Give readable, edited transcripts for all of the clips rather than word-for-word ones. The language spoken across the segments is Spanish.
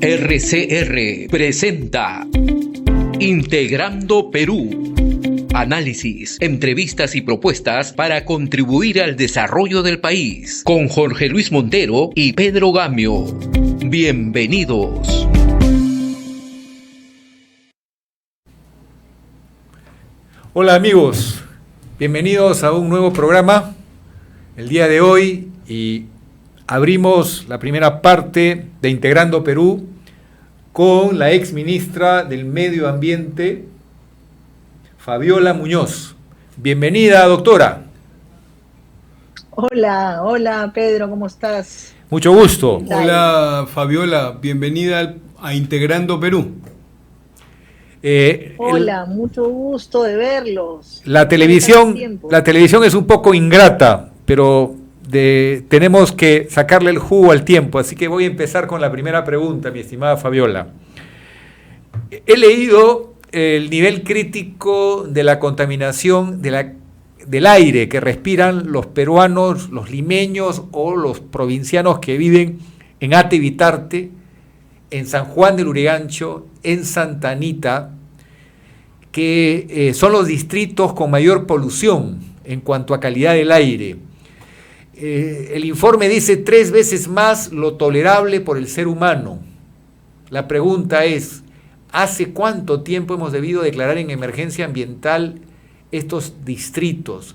RCR presenta Integrando Perú. Análisis, entrevistas y propuestas para contribuir al desarrollo del país. Con Jorge Luis Montero y Pedro Gamio. Bienvenidos. Hola amigos, bienvenidos a un nuevo programa el día de hoy y abrimos la primera parte de Integrando Perú con la ex ministra del Medio Ambiente, Fabiola Muñoz. Bienvenida, doctora. Hola Pedro, ¿cómo estás? Mucho gusto. Hola Fabiola, bienvenida a Integrando Perú. Hola, mucho gusto de verlos. La televisión es un poco ingrata, pero tenemos que sacarle el jugo al tiempo, así que voy a empezar con la primera pregunta, mi estimada Fabiola. He leído el nivel crítico de la contaminación del aire que respiran los peruanos, los limeños o los provincianos que viven en Ate y Bitarte, en San Juan del Lurigancho, en Santa Anita, que son los distritos con mayor polución en cuanto a calidad del aire. El informe dice 3 veces más lo tolerable por el ser humano. La pregunta es, ¿hace cuánto tiempo hemos debido declarar en emergencia ambiental estos distritos?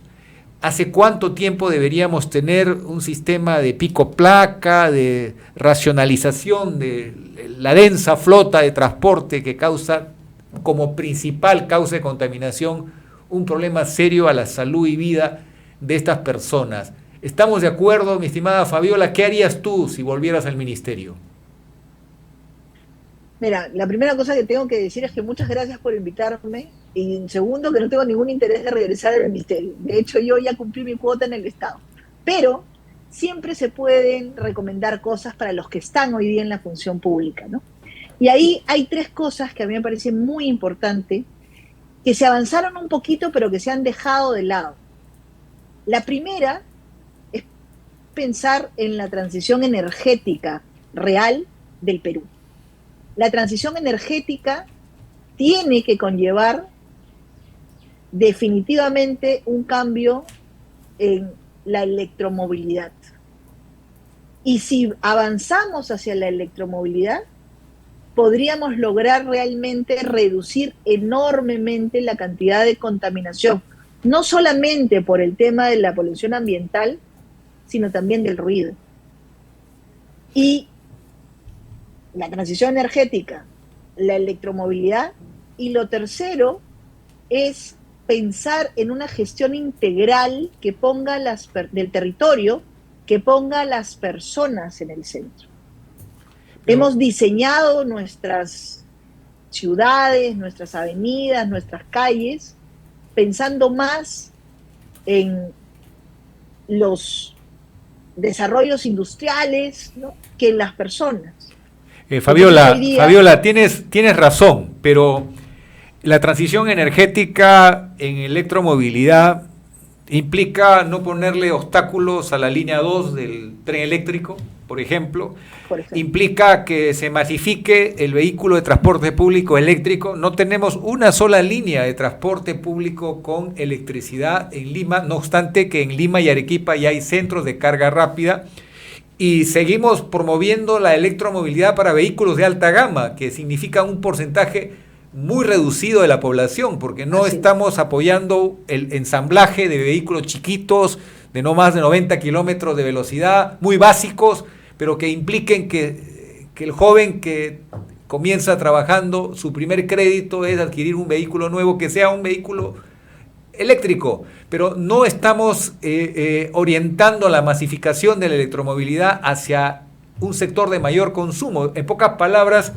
¿Hace cuánto tiempo deberíamos tener un sistema de pico-placa, de racionalización de la densa flota de transporte que causa como principal causa de contaminación un problema serio a la salud y vida de estas personas? ¿Estamos de acuerdo, mi estimada Fabiola? ¿Qué harías tú si volvieras al ministerio? Mira, la primera cosa que tengo que decir es que muchas gracias por invitarme, y en segundo, que no tengo ningún interés de regresar al ministerio. De hecho, yo ya cumplí mi cuota en el Estado. Pero siempre se pueden recomendar cosas para los que están hoy día en la función pública, ¿no? Y ahí hay 3 cosas que a mí me parecen muy importantes, que se avanzaron un poquito, pero que se han dejado de lado. La primera es pensar en la transición energética real del Perú. La transición energética tiene que conllevar definitivamente un cambio en la electromovilidad. Y si avanzamos hacia la electromovilidad, podríamos lograr realmente reducir enormemente la cantidad de contaminación, no solamente por el tema de la polución ambiental, sino también del ruido. Y la transición energética, la electromovilidad, y lo tercero es pensar en una gestión integral que ponga del territorio, que ponga a las personas en el centro. Hemos diseñado nuestras ciudades, nuestras avenidas, nuestras calles, pensando más en los desarrollos industriales, ¿no?, que en las personas. Fabiola, tienes razón, pero la transición energética en electromovilidad implica no ponerle obstáculos a la línea 2 del tren eléctrico, por ejemplo. Implica que se masifique el vehículo de transporte público eléctrico. No tenemos una sola línea de transporte público con electricidad en Lima, no obstante que en Lima y Arequipa ya hay centros de carga rápida. Y seguimos promoviendo la electromovilidad para vehículos de alta gama, que significa un porcentaje muy reducido de la población, porque no estamos apoyando el ensamblaje de vehículos chiquitos, de no más de 90 kilómetros de velocidad, muy básicos, pero que impliquen que el joven que comienza trabajando, su primer crédito es adquirir un vehículo nuevo, que sea un vehículo eléctrico, pero no estamos orientando la masificación de la electromovilidad hacia un sector de mayor consumo. En pocas palabras,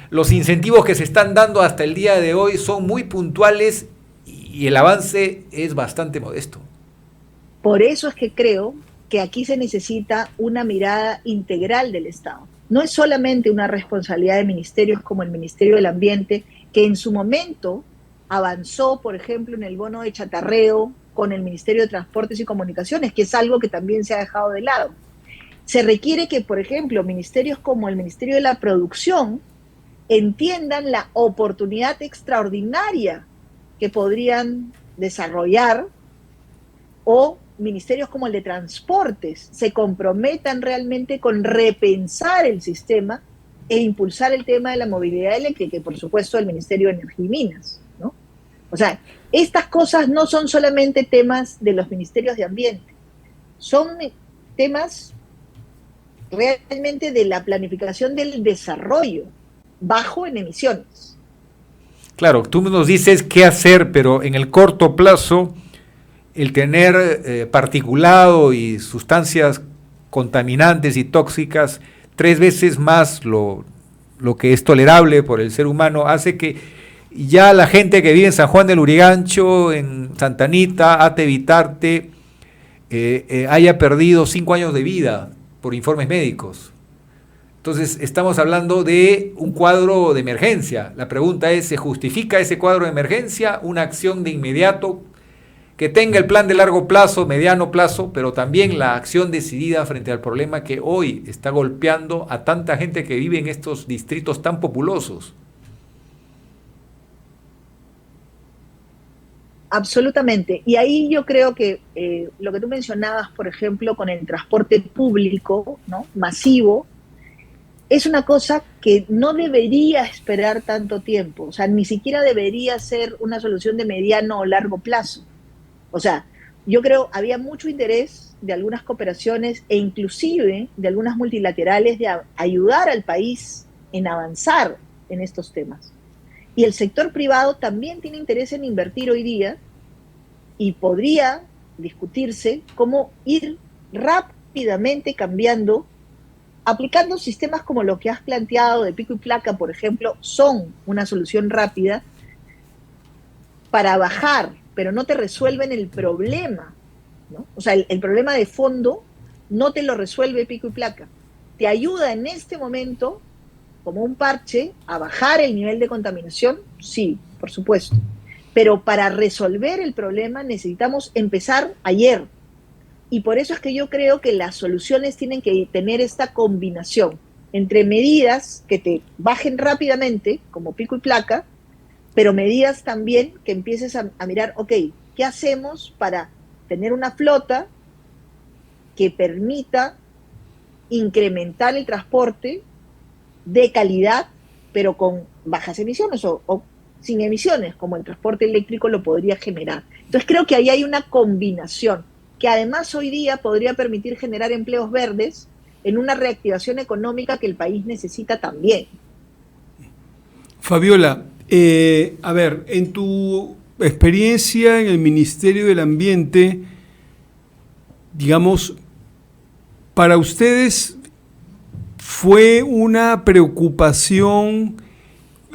los incentivos que se están dando hasta el día de hoy son muy puntuales y el avance es bastante modesto. Por eso es que creo que aquí se necesita una mirada integral del Estado. No es solamente una responsabilidad de ministerios como el Ministerio del Ambiente, que en su momento avanzó, por ejemplo, en el bono de chatarreo con el Ministerio de Transportes y Comunicaciones, que es algo que también se ha dejado de lado, Se requiere que, por ejemplo, ministerios como el Ministerio de la Producción entiendan la oportunidad extraordinaria que podrían desarrollar, o ministerios como el de Transportes se comprometan realmente con repensar el sistema e impulsar el tema de la movilidad eléctrica y, por supuesto, el Ministerio de Energía y Minas, ¿no? O sea, estas cosas no son solamente temas de los ministerios de Ambiente, son temas realmente de la planificación del desarrollo bajo en emisiones. Claro, tú nos dices qué hacer, pero en el corto plazo, el tener particulado y sustancias contaminantes y tóxicas 3 veces más lo que es tolerable por el ser humano, hace que ya la gente que vive en San Juan del Lurigancho, en Santa Anita, Ate Vitarte, haya perdido 5 años de vida por informes médicos. Entonces, estamos hablando de un cuadro de emergencia. La pregunta es, ¿se justifica ese cuadro de emergencia? Una acción de inmediato que tenga el plan de largo plazo, mediano plazo, pero también la acción decidida frente al problema que hoy está golpeando a tanta gente que vive en estos distritos tan populosos. Absolutamente. Y ahí yo creo que lo que tú mencionabas, por ejemplo, con el transporte público, ¿no?, masivo, es una cosa que no debería esperar tanto tiempo. O sea, ni siquiera debería ser una solución de mediano o largo plazo. O sea, yo creo había mucho interés de algunas cooperaciones e inclusive de algunas multilaterales de ayudar al país en avanzar en estos temas. Y el sector privado también tiene interés en invertir hoy día y podría discutirse cómo ir rápidamente cambiando, aplicando sistemas como lo que has planteado de pico y placa, por ejemplo, son una solución rápida para bajar, pero no te resuelven el problema, ¿no? O sea, el problema de fondo no te lo resuelve pico y placa. Te ayuda en este momento, como un parche, a bajar el nivel de contaminación, sí, por supuesto. Pero para resolver el problema necesitamos empezar ayer. Y por eso es que yo creo que las soluciones tienen que tener esta combinación entre medidas que te bajen rápidamente, como pico y placa, pero medidas también que empieces a mirar, ok, ¿qué hacemos para tener una flota que permita incrementar el transporte de calidad, pero con bajas emisiones o sin emisiones, como el transporte eléctrico lo podría generar? Entonces creo que ahí hay una combinación que además hoy día podría permitir generar empleos verdes en una reactivación económica que el país necesita también. Fabiola, a ver, en tu experiencia en el Ministerio del Ambiente, digamos, para ustedes fue una preocupación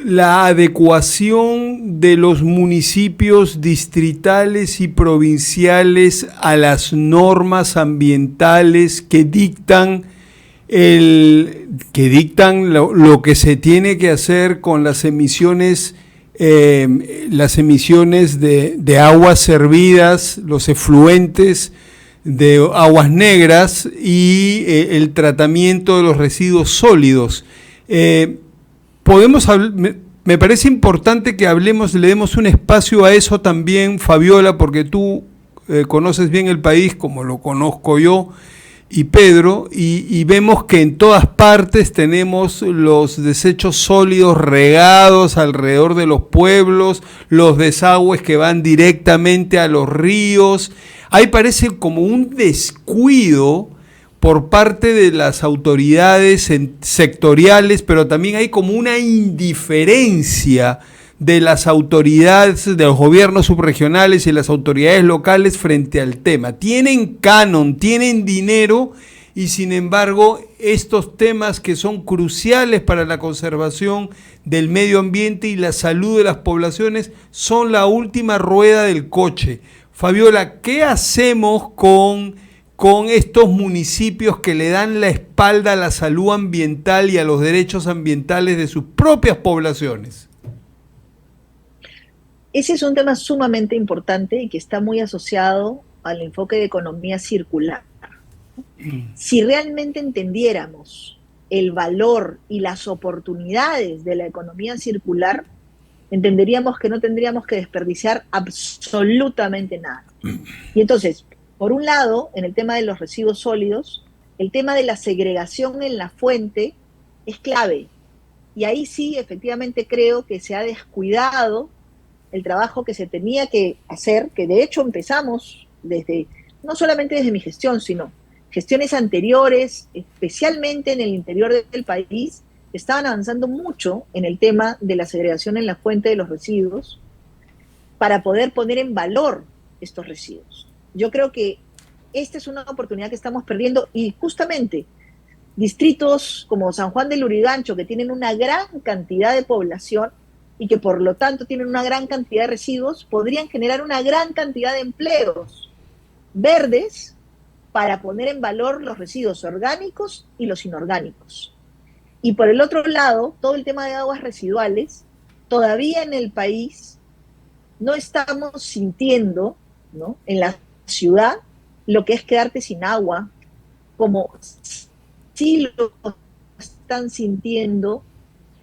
la adecuación de los municipios distritales y provinciales a las normas ambientales que dictan lo que se tiene que hacer con las emisiones de aguas servidas, los efluentes de aguas negras y el tratamiento de los residuos sólidos. Me parece importante que le demos un espacio a eso también, Fabiola, porque tú conoces bien el país como lo conozco yo y Pedro, y vemos que en todas partes tenemos los desechos sólidos regados alrededor de los pueblos, los desagües que van directamente a los ríos. Ahí parece como un descuido por parte de las autoridades sectoriales, pero también hay como una indiferencia de las autoridades, de los gobiernos subregionales y las autoridades locales frente al tema. Tienen canon, tienen dinero y sin embargo estos temas que son cruciales para la conservación del medio ambiente y la salud de las poblaciones son la última rueda del coche. Fabiola, ¿qué hacemos con estos municipios que le dan la espalda a la salud ambiental y a los derechos ambientales de sus propias poblaciones? Ese es un tema sumamente importante y que está muy asociado al enfoque de economía circular. Si realmente entendiéramos el valor y las oportunidades de la economía circular, entenderíamos que no tendríamos que desperdiciar absolutamente nada. Y entonces, por un lado, en el tema de los residuos sólidos, el tema de la segregación en la fuente es clave. Y ahí sí, efectivamente, creo que se ha descuidado el trabajo que se tenía que hacer, que de hecho empezamos desde, no solamente desde mi gestión, sino gestiones anteriores, especialmente en el interior del país, estaban avanzando mucho en el tema de la segregación en la fuente de los residuos para poder poner en valor estos residuos. Yo creo que esta es una oportunidad que estamos perdiendo y justamente distritos como San Juan del Lurigancho, que tienen una gran cantidad de población y que por lo tanto tienen una gran cantidad de residuos, podrían generar una gran cantidad de empleos verdes para poner en valor los residuos orgánicos y los inorgánicos. Y por el otro lado, todo el tema de aguas residuales, todavía en el país no estamos sintiendo, ¿no?, en la ciudad lo que es quedarte sin agua, como sí lo están sintiendo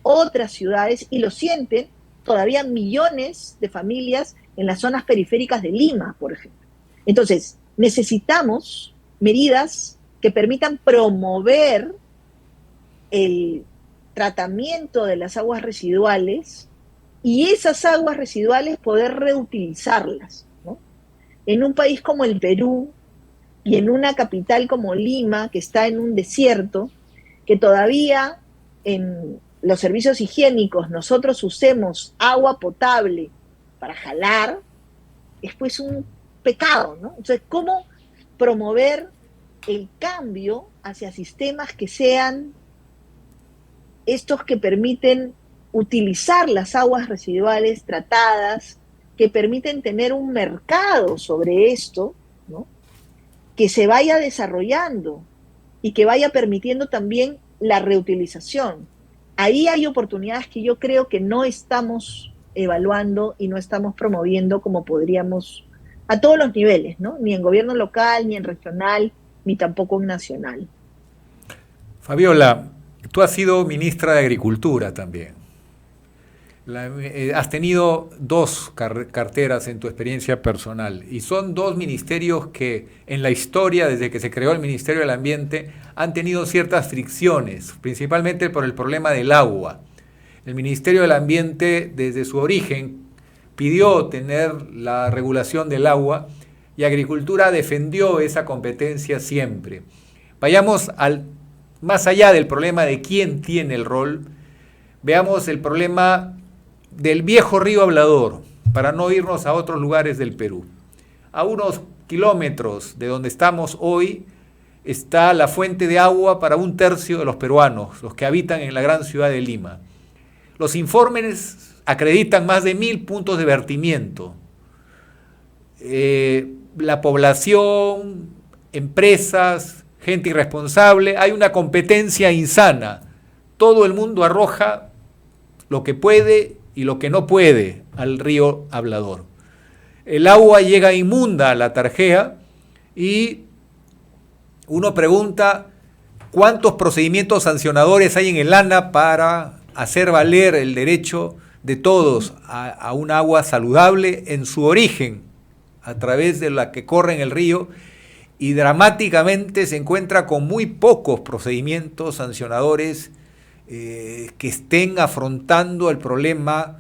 otras ciudades y lo sienten todavía millones de familias en las zonas periféricas de Lima, por ejemplo. Entonces, necesitamos medidas que permitan promover el tratamiento de las aguas residuales y esas aguas residuales poder reutilizarlas, ¿no? En un país como el Perú y en una capital como Lima, que está en un desierto, que todavía en los servicios higiénicos nosotros usemos agua potable para jalar, es pues un pecado, ¿no? Entonces, ¿cómo promover el cambio hacia sistemas que sean estos que permiten utilizar las aguas residuales tratadas, que permiten tener un mercado sobre esto, ¿no?, que se vaya desarrollando y que vaya permitiendo también la reutilización? Ahí hay oportunidades que yo creo que no estamos evaluando y no estamos promoviendo como podríamos a todos los niveles, ¿no? Ni en gobierno local, ni en regional, ni tampoco en nacional. Fabiola, tú has sido ministra de Agricultura también. Has tenido dos carteras en tu experiencia personal y son dos ministerios que en la historia, desde que se creó el Ministerio del Ambiente, han tenido ciertas fricciones, principalmente por el problema del agua. El Ministerio del Ambiente, desde su origen, pidió tener la regulación del agua y Agricultura defendió esa competencia siempre. Vayamos más allá del problema de quién tiene el rol, veamos el problema del viejo río Hablador, para no irnos a otros lugares del Perú. A unos kilómetros de donde estamos hoy está la fuente de agua para 1/3 de los peruanos, los que habitan en la gran ciudad de Lima. Los informes acreditan más de 1000 puntos de vertimiento. La población, empresas, gente irresponsable, hay una competencia insana. Todo el mundo arroja lo que puede y lo que no puede al río Hablador. El agua llega inmunda a la Tarjea y uno pregunta cuántos procedimientos sancionadores hay en el ANA para hacer valer el derecho de todos a un agua saludable en su origen, a través de la que corre en el río, y dramáticamente se encuentra con muy pocos procedimientos sancionadores que estén afrontando el problema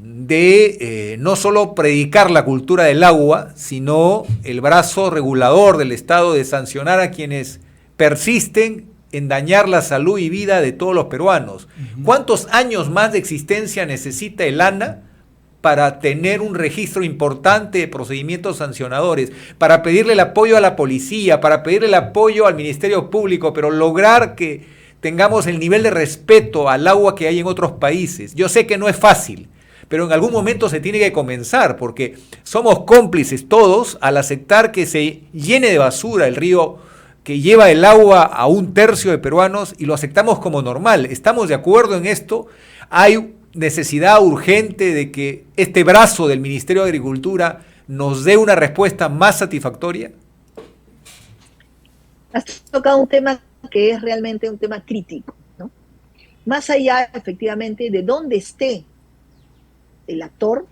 de no solo predicar la cultura del agua, sino el brazo regulador del Estado de sancionar a quienes persisten en dañar la salud y vida de todos los peruanos. ¿Cuántos años más de existencia necesita el ANA para tener un registro importante de procedimientos sancionadores, para pedirle el apoyo a la policía, para pedirle el apoyo al Ministerio Público, pero lograr que tengamos el nivel de respeto al agua que hay en otros países? Yo sé que no es fácil, pero en algún momento se tiene que comenzar, porque somos cómplices todos al aceptar que se llene de basura el río que lleva el agua a 1/3 de peruanos y lo aceptamos como normal. ¿Estamos de acuerdo en esto? ¿Hay necesidad urgente de que este brazo del Ministerio de Agricultura nos dé una respuesta más satisfactoria? Has tocado un tema que es realmente un tema crítico, ¿no? Más allá, efectivamente, de dónde esté el actor,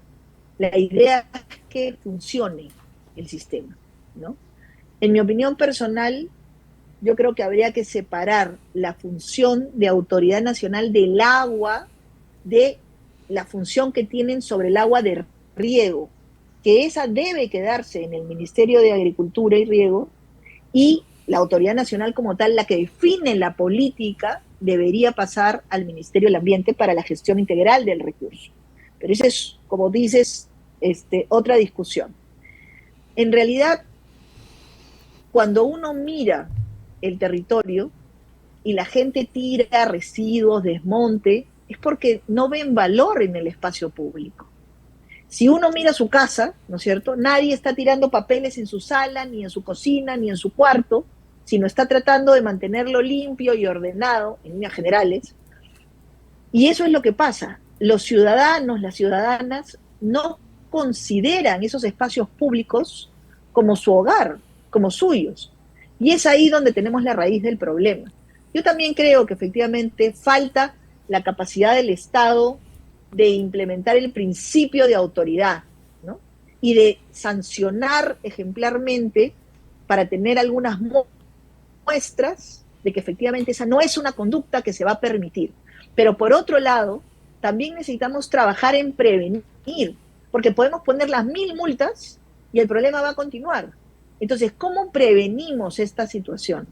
la idea es que funcione el sistema, ¿no? En mi opinión personal, yo creo que habría que separar la función de autoridad nacional del agua de la función que tienen sobre el agua de riego, que esa debe quedarse en el Ministerio de Agricultura y Riego, y la autoridad nacional como tal, la que define la política, debería pasar al Ministerio del Ambiente para la gestión integral del recurso. Pero esa es, como dices, otra discusión. En realidad, cuando uno mira el territorio y la gente tira residuos, desmonte, es porque no ven valor en el espacio público. Si uno mira su casa, ¿no es cierto? Nadie está tirando papeles en su sala, ni en su cocina, ni en su cuarto, sino está tratando de mantenerlo limpio y ordenado, en líneas generales. Y eso es lo que pasa. Los ciudadanos, las ciudadanas, no consideran esos espacios públicos como su hogar, como suyos. Y es ahí donde tenemos la raíz del problema. Yo también creo que efectivamente falta la capacidad del Estado de implementar el principio de autoridad, ¿no? Y de sancionar ejemplarmente para tener algunas muestras de que efectivamente esa no es una conducta que se va a permitir. Pero por otro lado, también necesitamos trabajar en prevenir, porque podemos poner las 1000 multas y el problema va a continuar. Entonces, ¿cómo prevenimos esta situación?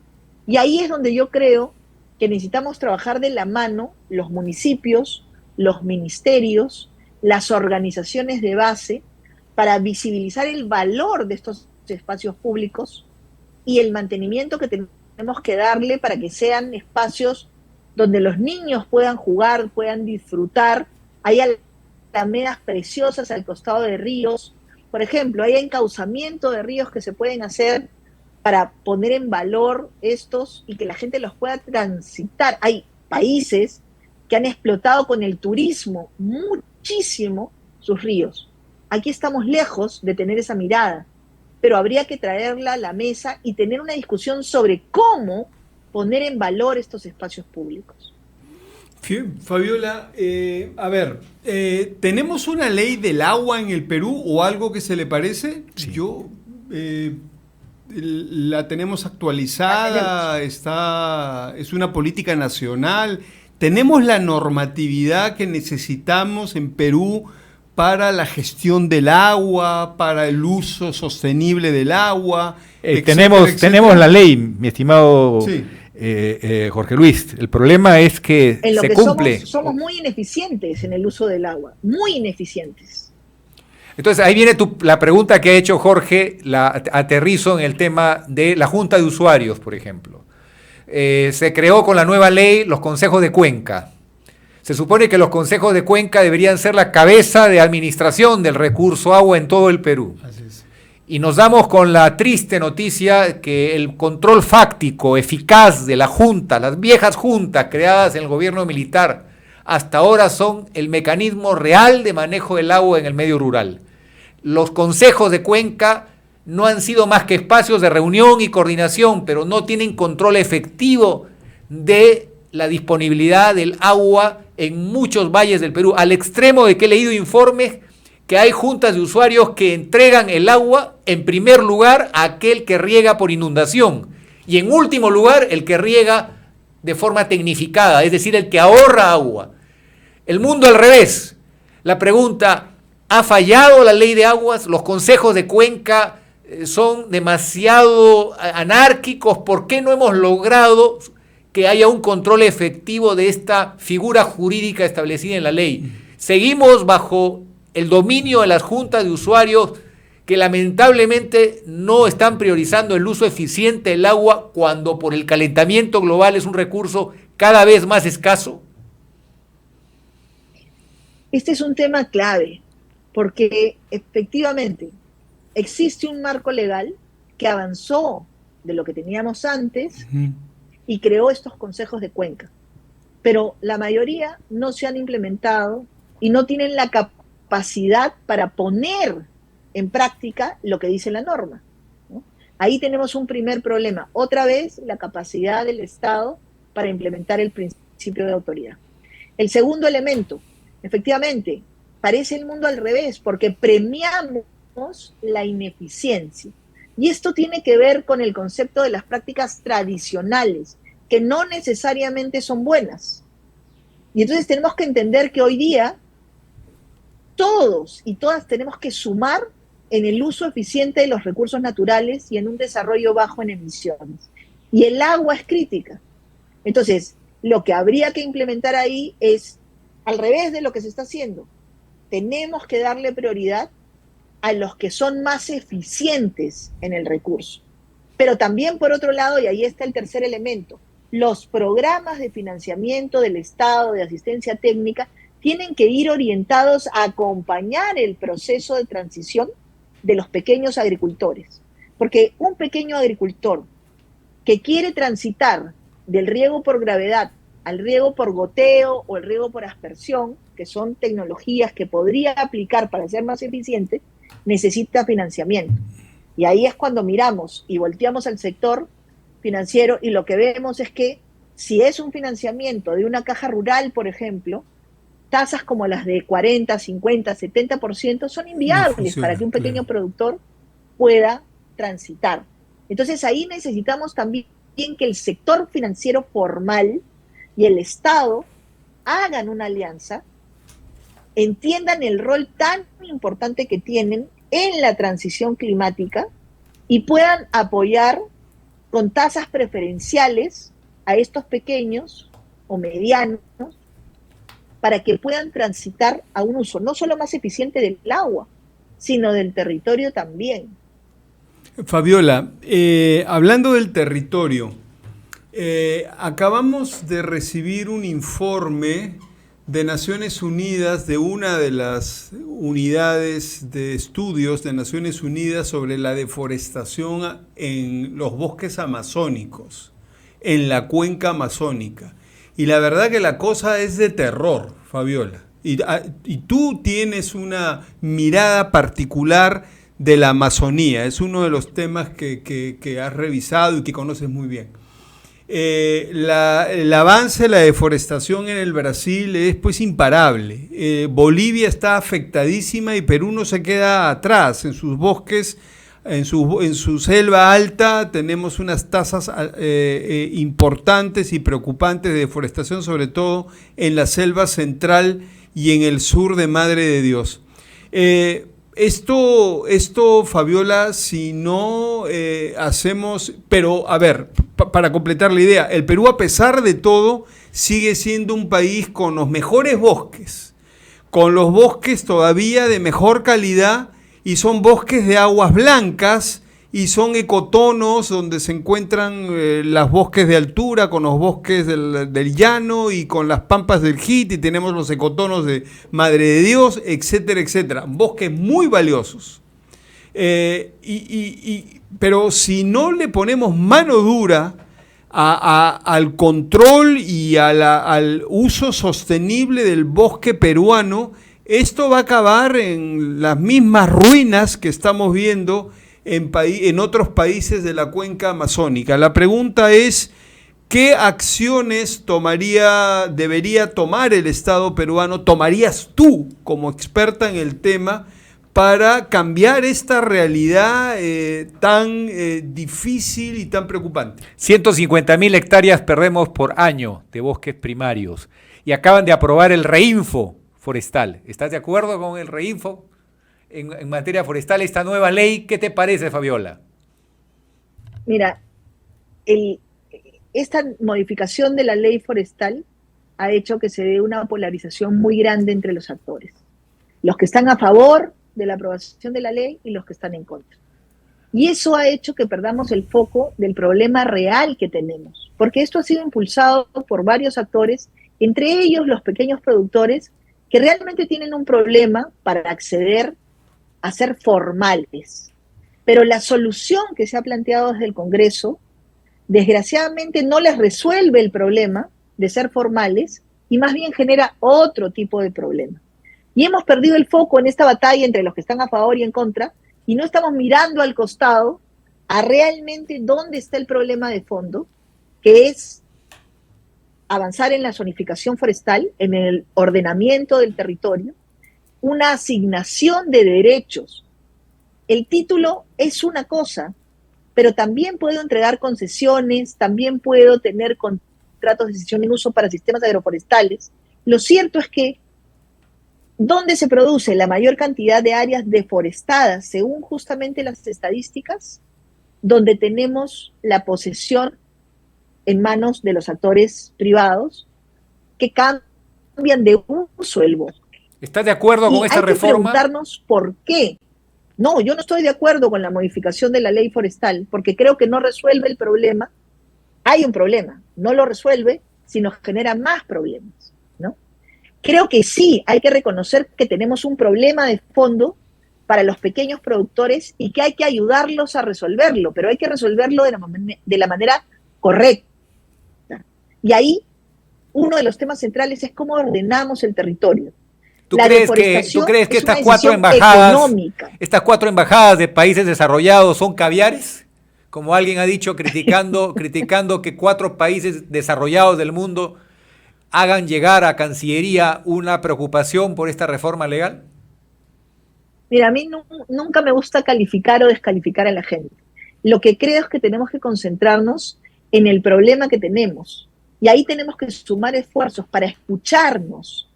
Y ahí es donde yo creo que necesitamos trabajar de la mano los municipios, los ministerios, las organizaciones de base, para visibilizar el valor de estos espacios públicos y el mantenimiento que tenemos que darle para que sean espacios donde los niños puedan jugar, puedan disfrutar. Hay alamedas preciosas al costado de ríos. Por ejemplo, hay encauzamiento de ríos que se pueden hacer para poner en valor estos y que la gente los pueda transitar. Hay países que han explotado con el turismo muchísimo sus ríos. Aquí estamos lejos de tener esa mirada, pero habría que traerla a la mesa y tener una discusión sobre cómo poner en valor estos espacios públicos. Fabiola, a ver, ¿tenemos una ley del agua en el Perú o algo que se le parece? Sí. La tenemos actualizada, es una política nacional. ¿Tenemos la normatividad que necesitamos en Perú para la gestión del agua, para el uso sostenible del agua? Tenemos la ley, mi estimado Jorge Luis. El problema es que en lo se que cumple. Somos muy ineficientes en el uso del agua, muy ineficientes. Entonces, ahí viene la pregunta que ha hecho Jorge, la aterrizo en el tema de la Junta de Usuarios, por ejemplo. Se creó con la nueva ley los consejos de cuenca. Se supone que los consejos de cuenca deberían ser la cabeza de administración del recurso agua en todo el Perú. Así es. Y nos damos con la triste noticia que el control fáctico, eficaz de la Junta, las viejas juntas creadas en el gobierno militar, hasta ahora son el mecanismo real de manejo del agua en el medio rural. Los consejos de cuenca no han sido más que espacios de reunión y coordinación, pero no tienen control efectivo de la disponibilidad del agua en muchos valles del Perú, al extremo de que he leído informes que hay juntas de usuarios que entregan el agua en primer lugar a aquel que riega por inundación y en último lugar el que riega de forma tecnificada, es decir, el que ahorra agua. El mundo al revés. La pregunta, ¿ha fallado la ley de aguas? ¿Los consejos de cuenca son demasiado anárquicos? ¿Por qué no hemos logrado que haya un control efectivo de esta figura jurídica establecida en la ley? Seguimos bajo el dominio de las juntas de usuarios que lamentablemente no están priorizando el uso eficiente del agua cuando por el calentamiento global es un recurso cada vez más escaso. Este es un tema clave, porque efectivamente existe un marco legal que avanzó de lo que teníamos antes y creó estos consejos de cuenca, pero la mayoría no se han implementado y no tienen la capacidad para poner en práctica lo que dice la norma, ¿no? Ahí tenemos un primer problema. Otra vez, la capacidad del Estado para implementar el principio de autoridad. El segundo elemento, efectivamente, parece el mundo al revés, porque premiamos la ineficiencia. Y esto tiene que ver con el concepto de las prácticas tradicionales, que no necesariamente son buenas. Y entonces tenemos que entender que hoy día todos y todas tenemos que sumar en el uso eficiente de los recursos naturales y en un desarrollo bajo en emisiones. Y el agua es crítica. Entonces, lo que habría que implementar ahí es al revés de lo que se está haciendo. Tenemos que darle prioridad a los que son más eficientes en el recurso. Pero también, por otro lado, y ahí está el tercer elemento, los programas de financiamiento del Estado, de asistencia técnica, tienen que ir orientados a acompañar el proceso de transición de los pequeños agricultores. Porque un pequeño agricultor que quiere transitar del riego por gravedad al riego por goteo o el riego por aspersión, que son tecnologías que podría aplicar para ser más eficiente, necesita financiamiento. Y ahí es cuando miramos y volteamos al sector financiero y lo que vemos es que si es un financiamiento de una caja rural, por ejemplo, tasas como las de 40, 50, 70% son inviables para que un pequeño productor pueda transitar. Entonces ahí necesitamos también que el sector financiero formal y el Estado hagan una alianza, entiendan el rol tan importante que tienen en la transición climática y puedan apoyar con tasas preferenciales a estos pequeños o medianos para que puedan transitar a un uso no solo más eficiente del agua, sino del territorio también. Fabiola, hablando del territorio, acabamos de recibir un informe de Naciones Unidas, de una de las unidades de estudios de Naciones Unidas sobre la deforestación en los bosques amazónicos, en la cuenca amazónica. Y la verdad que la cosa es de terror, Fabiola. Y tú tienes una mirada particular de la Amazonía. Es uno de los temas que has revisado y que conoces muy bien. El avance de la deforestación en el Brasil es pues imparable. Bolivia está afectadísima y Perú no se queda atrás. En sus bosques, en su selva alta tenemos unas tasas importantes y preocupantes de deforestación, sobre todo en la selva central y en el sur de Madre de Dios. Esto, Fabiola, si no hacemos, pero a ver, para completar la idea, el Perú a pesar de todo sigue siendo un país con los mejores bosques, con los bosques todavía de mejor calidad y son bosques de aguas blancas y son ecotonos donde se encuentran los bosques de altura con los bosques del llano y con las pampas del Jit y tenemos los ecotonos de Madre de Dios, etcétera, etcétera. Bosques muy valiosos. Pero si no le ponemos mano dura al control y al uso sostenible del bosque peruano, esto va a acabar en las mismas ruinas que estamos viendo en otros países de la cuenca amazónica. La pregunta es, ¿qué acciones debería tomar el Estado peruano, tomarías tú como experta en el tema, para cambiar esta realidad tan difícil y tan preocupante? 150.000 hectáreas perdemos por año de bosques primarios y acaban de aprobar el Reinfo forestal. ¿Estás de acuerdo con el Reinfo en materia forestal, esta nueva ley? ¿Qué te parece, Fabiola? Mira, esta modificación de la ley forestal ha hecho que se dé una polarización muy grande entre los actores. Los que están a favor de la aprobación de la ley y los que están en contra. Y eso ha hecho que perdamos el foco del problema real que tenemos, porque esto ha sido impulsado por varios actores, entre ellos los pequeños productores, que realmente tienen un problema para acceder a ser formales. Pero la solución que se ha planteado desde el Congreso, desgraciadamente no les resuelve el problema de ser formales y más bien genera otro tipo de problema. Y hemos perdido el foco en esta batalla entre los que están a favor y en contra, y no estamos mirando al costado a realmente dónde está el problema de fondo, que es avanzar en la zonificación forestal, en el ordenamiento del territorio, una asignación de derechos. El título es una cosa, pero también puedo entregar concesiones, también puedo tener contratos de cesión en uso para sistemas agroforestales. Lo cierto es que ¿dónde se produce la mayor cantidad de áreas deforestadas, según justamente las estadísticas? Donde tenemos la posesión en manos de los actores privados que cambian de uso el bosque. ¿Estás de acuerdo con esta reforma? Hay que preguntarnos por qué. No, yo no estoy de acuerdo con la modificación de la ley forestal, porque creo que no resuelve el problema. Hay un problema, no lo resuelve, sino genera más problemas, ¿no? Creo que sí, hay que reconocer que tenemos un problema de fondo para los pequeños productores y que hay que ayudarlos a resolverlo, pero hay que resolverlo de la manera correcta. Y ahí uno de los temas centrales es cómo ordenamos el territorio. ¿Tú crees que estas cuatro embajadas de países desarrollados son caviares? Como alguien ha dicho, criticando que 4 países desarrollados del mundo hagan llegar a Cancillería una preocupación por esta reforma legal. Mira, a mí nunca me gusta calificar o descalificar a la gente. Lo que creo es que tenemos que concentrarnos en el problema que tenemos. Y ahí tenemos que sumar esfuerzos para escucharnos,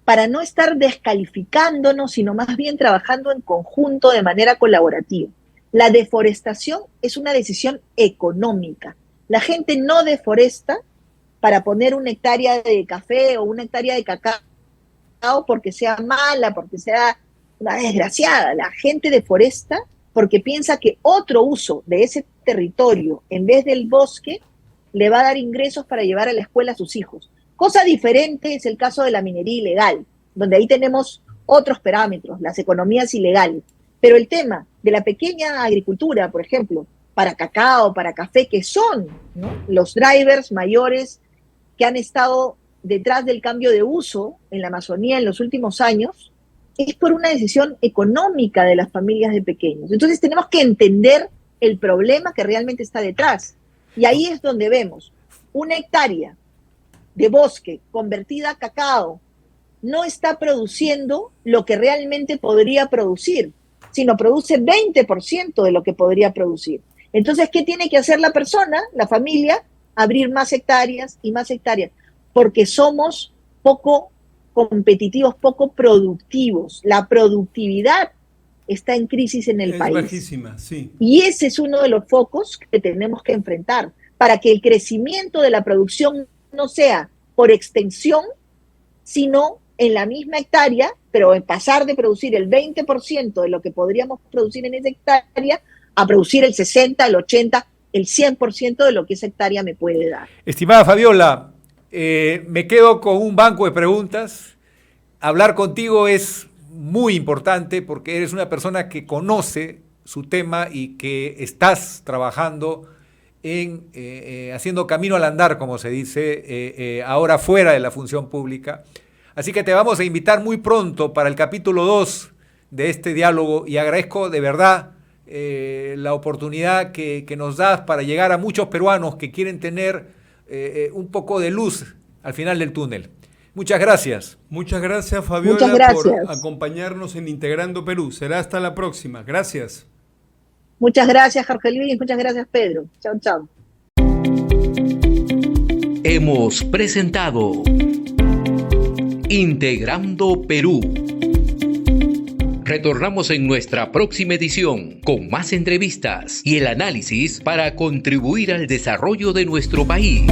para no estar descalificándonos, sino más bien trabajando en conjunto de manera colaborativa. La deforestación es una decisión económica. La gente no deforesta para poner 1 hectárea de café o 1 hectárea de cacao porque sea mala, porque sea una desgraciada. La gente deforesta porque piensa que otro uso de ese territorio en vez del bosque le va a dar ingresos para llevar a la escuela a sus hijos. Cosa diferente es el caso de la minería ilegal, donde ahí tenemos otros parámetros, las economías ilegales. Pero el tema de la pequeña agricultura, por ejemplo, para cacao, para café, que son, ¿no?, los drivers mayores que han estado detrás del cambio de uso en la Amazonía en los últimos años, es por una decisión económica de las familias de pequeños. Entonces tenemos que entender el problema que realmente está detrás. Y ahí es donde vemos 1 hectárea de bosque convertida a cacao no está produciendo lo que realmente podría producir, sino produce 20% de lo que podría producir. Entonces, ¿qué tiene que hacer la persona, la familia? Abrir más hectáreas y más hectáreas, porque somos poco competitivos, poco productivos. La productividad está en crisis en el país. Es bajísima, sí. Y ese es uno de los focos que tenemos que enfrentar, para que el crecimiento de la producción no sea por extensión, sino en la misma hectárea, pero en pasar de producir el 20% de lo que podríamos producir en esa hectárea a producir el 60, el 80, el 100% de lo que esa hectárea me puede dar. Estimada Fabiola, me quedo con un banco de preguntas. Hablar contigo es muy importante porque eres una persona que conoce su tema y que estás trabajando en haciendo camino al andar, como se dice, ahora fuera de la función pública. Así que te vamos a invitar muy pronto para el capítulo 2 de este diálogo y agradezco de verdad la oportunidad que nos das para llegar a muchos peruanos que quieren tener un poco de luz al final del túnel. Muchas gracias. Muchas gracias, Fabiola, por acompañarnos en Integrando Perú. Será hasta la próxima. Gracias. Muchas gracias, Jorge Luis. Muchas gracias, Pedro. Chao, chao. Hemos presentado Integrando Perú. Retornamos en nuestra próxima edición con más entrevistas y el análisis para contribuir al desarrollo de nuestro país.